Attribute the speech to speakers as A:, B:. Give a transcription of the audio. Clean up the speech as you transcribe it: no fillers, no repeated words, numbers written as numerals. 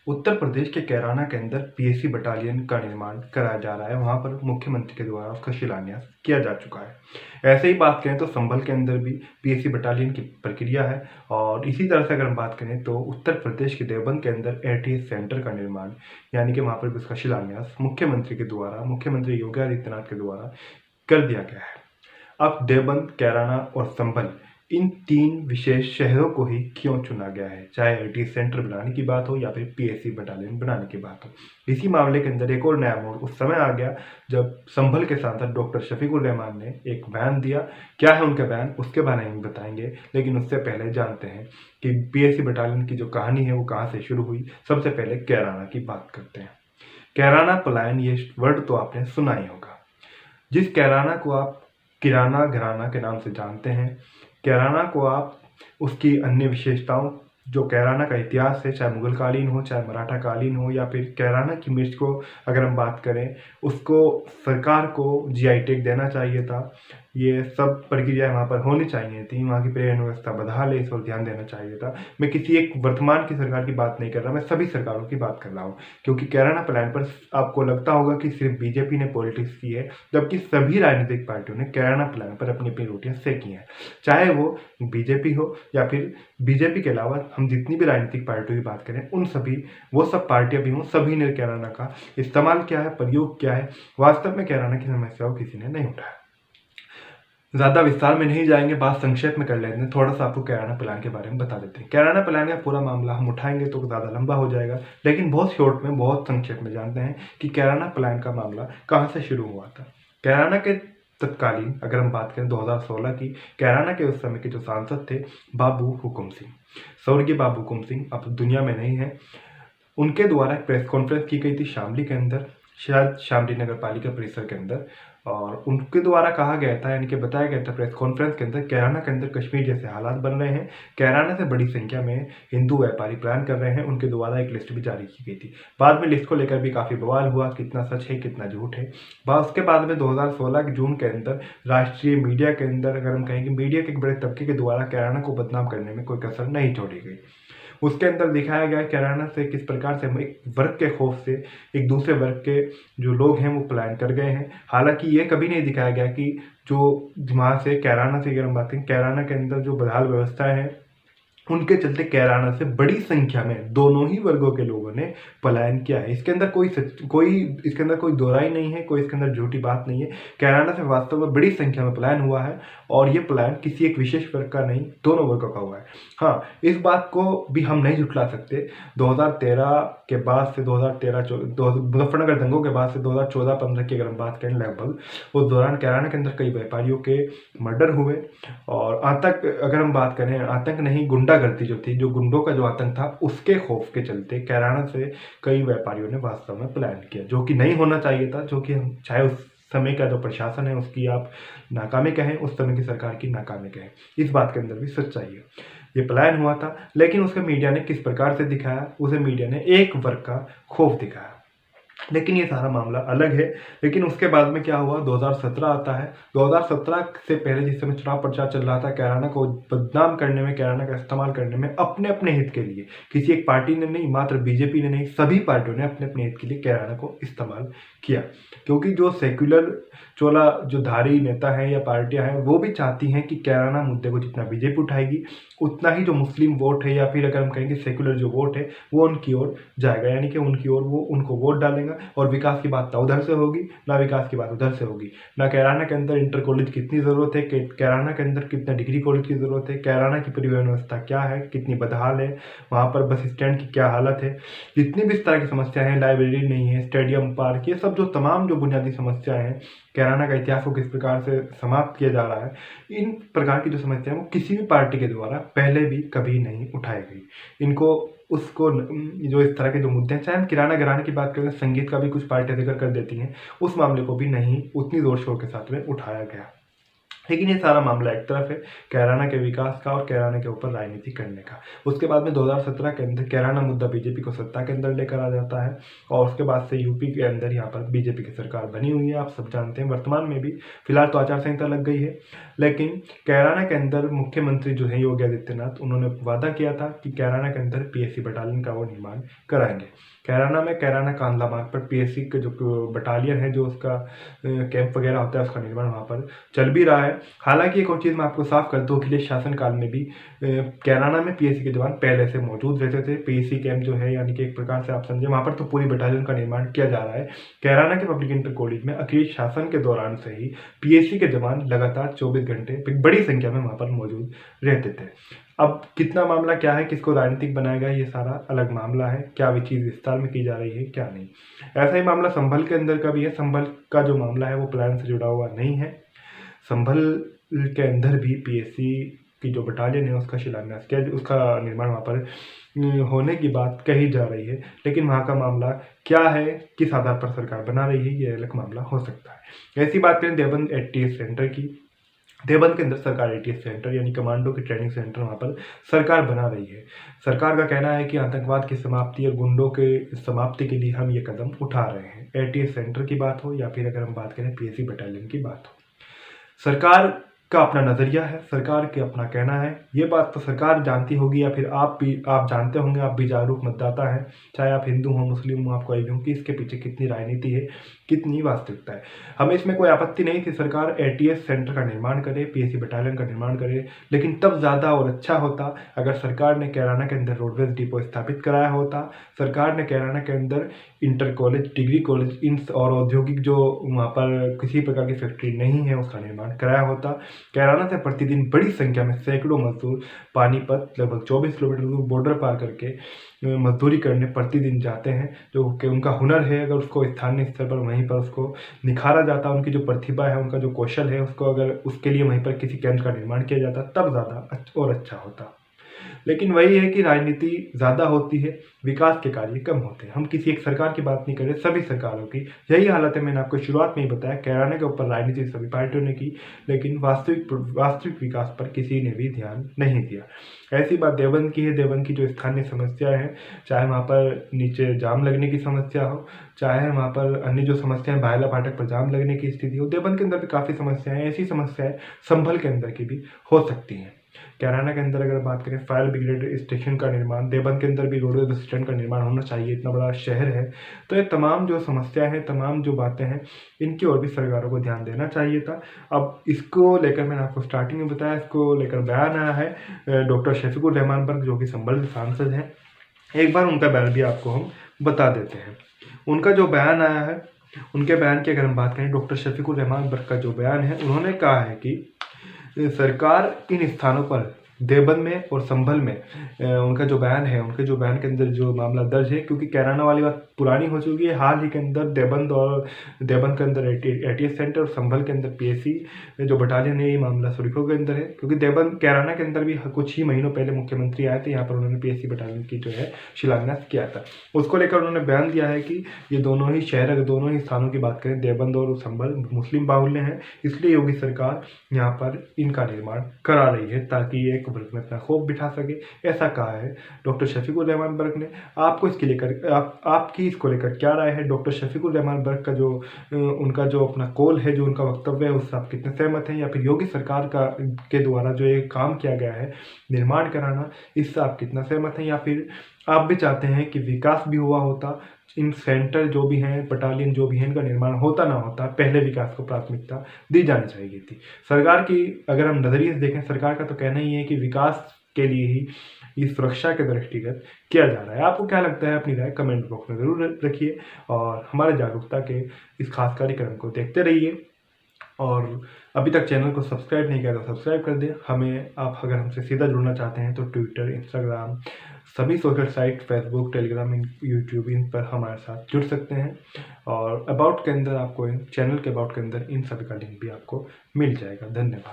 A: उत्तर प्रदेश के कैराना के अंदर पीएसी बटालियन का निर्माण कराया जा रहा है। वहाँ पर मुख्यमंत्री के द्वारा उसका शिलान्यास किया जा चुका है। ऐसे ही बात करें तो संभल के अंदर भी पीएसी बटालियन की प्रक्रिया है। और इसी तरह से अगर हम बात करें तो उत्तर प्रदेश के देवबंद के अंदर एटीएस सेंटर का निर्माण यानी कि वहाँ पर भी उसका शिलान्यास मुख्यमंत्री के द्वारा, मुख्यमंत्री योगी आदित्यनाथ के द्वारा कर दिया गया है। अब देवबंद, कैराना और संभल इन तीन विशेष शहरों को ही क्यों चुना गया है, चाहे एटीएस सेंटर बनाने की बात हो या फिर पीएसी बटालियन बनाने की बात हो। इसी मामले के अंदर एक और नया मोड़ उस समय आ गया जब संभल के सांसद डॉक्टर शफीकुर रहमान ने एक बयान दिया। क्या है उनका बयान, उसके बारे में बताएंगे, लेकिन उससे पहले जानते हैं कि पीएसी बटालियन की जो कहानी है वो कहाँ से शुरू हुई। सबसे पहले कैराना की बात करते हैं। कैराना पलायन, ये वर्ड तो आपने सुना ही होगा। जिस कैराना को आप किराना घराना के नाम से जानते हैं, कैराना को आप उसकी अन्य विशेषताओं, जो कैराना का इतिहास है, चाहे मुगल कालीन हो, चाहे मराठा कालीन हो, या फिर कैराना की मिर्च को अगर हम बात करें, उसको सरकार को जीआई टैग देना चाहिए था। ये सब प्रक्रिया वहाँ पर होनी चाहिए थी। वहाँ की पर्यटन व्यवस्था बदहाल है, इस पर ध्यान देना चाहिए था। मैं किसी एक वर्तमान की सरकार की बात नहीं कर रहा, मैं सभी सरकारों की बात कर रहा हूँ। क्योंकि कैराना प्लान पर आपको लगता होगा कि सिर्फ बीजेपी ने पॉलिटिक्स की है, जबकि सभी राजनीतिक पार्टियों ने कैराना प्लान पर अपनी अपनी रोटियां सेकी हैं। चाहे वो बीजेपी हो या फिर बीजेपी के अलावा हम जितनी भी राजनीतिक पार्टियों की बात करें, उन सभी, वो सब पार्टियां भी हों, सभी ने कैराना का इस्तेमाल किया है, प्रयोग किया है। वास्तव में कैराना की समस्या को किसी ने नहीं उठाया। ज़्यादा विस्तार में नहीं जाएंगे, बात संक्षेप में कर लेते हैं। थोड़ा सा आपको कैराना प्लान के बारे में बता देते हैं। कैराना प्लान का पूरा मामला हम उठाएंगे तो ज़्यादा लंबा हो जाएगा, लेकिन बहुत शॉर्ट में, बहुत संक्षेप में जानते हैं कि कैराना प्लान का मामला कहाँ से शुरू हुआ था। कैराना के तत्कालीन अगर हम बात करें 2016 की, कैराना के उस समय के जो सांसद थे बाबू हुकुम सिंह, स्वर्गीय बाबू हुकुम सिंह अब दुनिया में नहीं है, उनके द्वारा प्रेस कॉन्फ्रेंस की गई थी शामली के अंदर, शायद शामली नगर पालिका परिसर के अंदर। और उनके द्वारा कहा गया था, यानी कि बताया गया था प्रेस कॉन्फ्रेंस के अंदर, कैराना के अंदर कश्मीर जैसे हालात बन रहे हैं, कैराना से बड़ी संख्या में हिंदू व्यापारी प्लान कर रहे हैं। उनके द्वारा एक लिस्ट भी जारी की गई थी। बाद में लिस्ट को लेकर भी काफ़ी बवाल हुआ, कितना सच है कितना झूठ है। उसके बाद में 2016 के जून के अंदर राष्ट्रीय मीडिया के अंदर, अगर हम कहें कि मीडिया के एक बड़े तबके के द्वारा कैराना को बदनाम करने में कोई कसर नहीं छोड़ी गई। उसके अंदर दिखाया गया कैराना से किस प्रकार से एक वर्ग के खौफ से एक दूसरे वर्ग के जो लोग हैं वो पलायन कर गए हैं। हालांकि ये कभी नहीं दिखाया गया कि जो वहाँ से कैराना से अगर हम बात करें, कैराना के अंदर जो बदहाल व्यवस्था है उनके चलते कैराना से बड़ी संख्या में दोनों ही वर्गों के लोगों ने पलायन किया है। इसके अंदर इसके अंदर कोई दोहराई नहीं है, कोई इसके अंदर झूठी बात नहीं है। कैराना से वास्तव में बड़ी संख्या में पलायन हुआ है, और ये पलायन किसी एक विशेष वर्ग का नहीं, दोनों वर्गों का हुआ है। हाँ, इस बात को भी हम नहीं झुठला सकते। 2013 के बाद से मुजफ्फरनगर दंगों के बाद से 2014-15 की अगर हम बात करें, लगभग उस दौरान कैराना के अंदर कई व्यापारियों के मर्डर हुए। और आतंक, अगर हम बात करें, आतंक नहीं, गुंडागर्दी जो थी, जो गुंडों का जो आतंक था, उसके खौफ के चलते कैराना से कई व्यापारियों ने वास्तव में पलायन किया, जो कि नहीं होना चाहिए था। जो कि हम चाहे उस समय का जो प्रशासन है उसकी आप नाकामी कहें, उस समय की सरकार की नाकामी कहें, इस बात के अंदर भी सच्चाई है। ये पलायन हुआ था, लेकिन उसके मीडिया ने किस प्रकार से दिखाया, उसे मीडिया ने एक वर्ग का खौफ दिखाया। लेकिन ये सारा मामला अलग है। लेकिन उसके बाद में क्या हुआ, 2017 आता है। 2017 से पहले जिस समय चुनाव प्रचार चल रहा था, कैराना को बदनाम करने में, कैराना का इस्तेमाल करने में अपने अपने हित के लिए, किसी एक पार्टी ने नहीं, मात्र बीजेपी ने नहीं, सभी पार्टियों ने अपने अपने हित के लिए कैराना को इस्तेमाल किया। क्योंकि जो सेक्युलर चोला जो धारी नेता हैं या पार्टियां हैं, वो भी चाहती हैं कि कैराना मुद्दे को जितना बीजेपी उठाएगी, उतना ही जो मुस्लिम वोट है, या फिर अगर हम कहेंगे सेक्युलर जो वोट है, वो उनकी ओर जाएगा। यानी कि उनकी ओर वो उनको वोट डालेगा, और विकास की बात ना उधर से होगी, ना विकास की बात उधर से होगी। ना कैराना के अंदर इंटर कॉलेज कितनी ज़रूरत है, कैराना के अंदर कितना डिग्री कॉलेज की ज़रूरत है, कैराना की परिवहन व्यवस्था क्या है, कितनी बदहाल है, वहाँ पर बस स्टैंड की क्या हालत है, जितनी भी इस तरह की समस्याएं हैं, लाइब्रेरी नहीं है, स्टेडियम, पार्क, ये सब जो तमाम जो बुनियादी समस्याएं हैं, कैराना का इतिहास को किस प्रकार से समाप्त किया जा रहा है, इन प्रकार की जो समस्याएं वो किसी भी पार्टी के द्वारा पहले भी कभी नहीं उठाई गई। इनको उसको जो इस तरह के जो मुद्दे हैं, चाहे हम किराना घराने की बात करें, संगीत का भी कुछ पार्टियां जिक्र कर देती हैं, उस मामले को भी नहीं उतनी जोर शोर के साथ में उठाया गया। लेकिन ये सारा मामला एक तरफ है कैराना के विकास का और कैराना के ऊपर राजनीति करने का। उसके बाद में 2017 के अंदर कैराना मुद्दा बीजेपी को सत्ता के अंदर लेकर आ जाता है और उसके बाद से यूपी के अंदर यहाँ पर बीजेपी की सरकार बनी हुई है। आप सब जानते हैं वर्तमान में भी फिलहाल तो आचार संहिता लग गई है, लेकिन कैराना के अंदर मुख्यमंत्री जो है योगी आदित्यनाथ, उन्होंने वादा किया था कि कैराना के अंदर पीएसी बटालियन का वो निर्माण कराएंगे। कैराना में कैराना कांदला मार्ग पर पीएसी का जो बटालियन है, जो उसका कैंप वगैरह होता है, उसका निर्माण वहाँ पर चल भी रहा है। हालांकि एक और चीज़ मैं आपको साफ कर दूँ, अखिलेश शासनकाल में भी कैराना में पीएसी के जवान पहले से मौजूद रहते थे। पीएसी कैंप जो है, यानी कि एक प्रकार से आप समझे वहाँ पर तो पूरी बटालियन का निर्माण किया जा रहा है। कैराना के पब्लिक इंटर कॉलेज में अखिलेश शासन के दौरान से ही पीएसी के जवान लगातार 24 घंटे बड़ी संख्या में वहाँ पर मौजूद रहते थे। अब कितना मामला क्या है, किसको राजनीतिक बनाएगा, ये सारा अलग मामला है। क्या भी चीज़ विस्तार में की जा रही है, क्या नहीं। ऐसा ही मामला संभल के अंदर का भी है। संभल का जो मामला है वो प्लान से जुड़ा हुआ नहीं है। संभल के अंदर भी पीएसी की जो बटालियन है उसका शिलान्यास किया, उसका निर्माण वहाँ पर होने की बात कही जा रही है, लेकिन वहाँ का मामला क्या है, किस आधार पर सरकार बना रही है, ये अलग मामला हो सकता है। ऐसी बात करें देवबंद एटीएस सेंटर की, देवबंद के अंदर सरकार एटीएस सेंटर यानी कमांडो की ट्रेनिंग सेंटर वहाँ पर सरकार बना रही है। सरकार का कहना है कि आतंकवाद की समाप्ति और गुंडों के समाप्ति के लिए हम ये कदम उठा रहे हैं। एटीएस सेंटर की बात हो या फिर अगर हम बात करें पीएसी बटालियन की बात हो, सरकार का अपना नज़रिया है, सरकार के अपना कहना है। ये बात तो सरकार जानती होगी या फिर आप जानते होंगे, आप भी जागरूक मतदाता हैं, चाहे आप हिंदू हो, मुस्लिम हो, आप कोई भी हो, कि इसके पीछे कितनी राजनीति है, कितनी वास्तविकता है। हमें इसमें कोई आपत्ति नहीं थी सरकार एटीएस सेंटर का निर्माण करे, पीएसी बटालियन का निर्माण करे, लेकिन तब ज़्यादा और अच्छा होता अगर सरकार ने कैराना के अंदर रोडवेज डिपो स्थापित कराया होता, सरकार ने कैराना के अंदर inter college, degree college in और औद्योगिक जो वहाँ पर किसी प्रकार की फैक्ट्री नहीं है उसका निर्माण कराया होता। कैराना से प्रतिदिन बड़ी संख्या में सैकड़ों मजदूर पानीपत लगभग 24 किलोमीटर दूर बॉर्डर पार करके मजदूरी करने प्रतिदिन जाते हैं, जो कि उनका हुनर है, अगर उसको स्थानीय स्तर पर वहीं पर उसको निखारा जाता, उनकी जो प्रतिभा है, उनका जो कौशल है, उसको अगर उसके लिए वहीं पर किसी केंद्र का निर्माण किया जाता तब ज़्यादा और अच्छा होता। लेकिन वही है कि राजनीति ज़्यादा होती है, विकास के कार्य कम होते हैं। हम किसी एक सरकार की बात नहीं कर रहे, सभी सरकारों की यही हालत है। मैंने आपको शुरुआत में ही बताया, कैराना के ऊपर राजनीति सभी पार्टियों ने की, लेकिन वास्तविक विकास पर किसी ने भी ध्यान नहीं दिया। ऐसी बात देवबंद की है। देवबंद की जो स्थानीय समस्या है, चाहे वहाँ पर नीचे जाम लगने की समस्या हो, चाहे वहाँ पर अन्य जो समस्याएं भायला फाटक पर जाम लगने की स्थिति हो, देवबंद के अंदर भी काफ़ी समस्याएं, ऐसी समस्याएं संभल के अंदर की भी हो सकती हैं। कैराना के अंदर अगर बात करें फायर ब्रिगेड स्टेशन का निर्माण, देवबंद के अंदर भी रोडवेज स्टैंड का निर्माण होना चाहिए, इतना बड़ा शहर है। तो ये तमाम जो समस्या है, तमाम जो बातें हैं, इनकी ओर भी सरकारों को ध्यान देना चाहिए था। अब इसको लेकर मैंने आपको स्टार्टिंग में बताया, इसको लेकर बयान आया है डॉक्टर शफीकुर रहमान बर्क, जो कि संभल सांसद हैं। एक बार उनका बयान भी आपको हम बता देते हैं। उनका जो बयान आया है, उनके बयान की अगर हम बात करें, डॉक्टर शफीकुर रहमान बर्क का जो बयान है, उन्होंने कहा है कि सरकार इन स्थानों पर देवबंद में और संभल में उनका जो बयान है, उनके जो बयान के अंदर जो मामला दर्ज है, क्योंकि कैराना वाली बात पुरानी हो चुकी है, हाल ही के अंदर देवबंद के अंदर एटीएस सेंटर और संभल के अंदर पीएसी जो बटालियन है, ये मामला सुर्खियों के अंदर है। क्योंकि कैराना के अंदर भी कुछ ही महीनों पहले मुख्यमंत्री आए थे, यहाँ पर उन्होंने पीएसी बटालियन की जो है शिलान्यास किया था। उसको लेकर उन्होंने बयान दिया है कि ये दोनों ही शहर, अगर दोनों ही स्थानों की बात करें, देवबंद और संभल मुस्लिम बाहुल्य हैं, इसलिए योगी सरकार यहाँ पर इनका निर्माण करा रही है ताकि एक वर्ग में अपना खौफ बिठा सके। ऐसा कहा है डॉक्टर शफीकुर रहमान बर्क ने। आपको इसके लेकर आपकी इसको लेकर क्या राय है? डॉक्टर शफीकुर रहमान बर्क का जो उनका जो अपना कॉल है, जो उनका वक्तव्य है, उससे आप कितने सहमत हैं? या फिर योगी सरकार के द्वारा जो एक काम किया गया है निर्माण कराना, इससे आप कितना सहमत हैं? या फिर आप भी चाहते हैं कि विकास भी हुआ होता, इन सेंटर जो भी हैं, बटालियन जो भी हैं, इनका निर्माण होता ना होता, पहले विकास को प्राथमिकता दी जानी चाहिए थी। सरकार की अगर हम नज़रिए से देखें, सरकार का तो कहना ही है कि विकास के लिए ही इस सुरक्षा के दृष्टिगत किया जा रहा है। आपको क्या लगता है? अपनी राय कमेंट बॉक्स में ज़रूर रखिए और हमारे जागरूकता के इस खास कार्यक्रम को देखते रहिए। और अभी तक चैनल को सब्सक्राइब नहीं किया तो सब्सक्राइब कर दें। आप अगर हमसे सीधा जुड़ना चाहते हैं तो ट्विटर, इंस्टाग्राम, सभी social site, Facebook, Telegram, YouTube, इन पर हमारे साथ जुड़ सकते हैं। और अबाउट के अंदर आपको चैनल के अबाउट के अंदर इन सभी का लिंक भी आपको मिल जाएगा। धन्यवाद।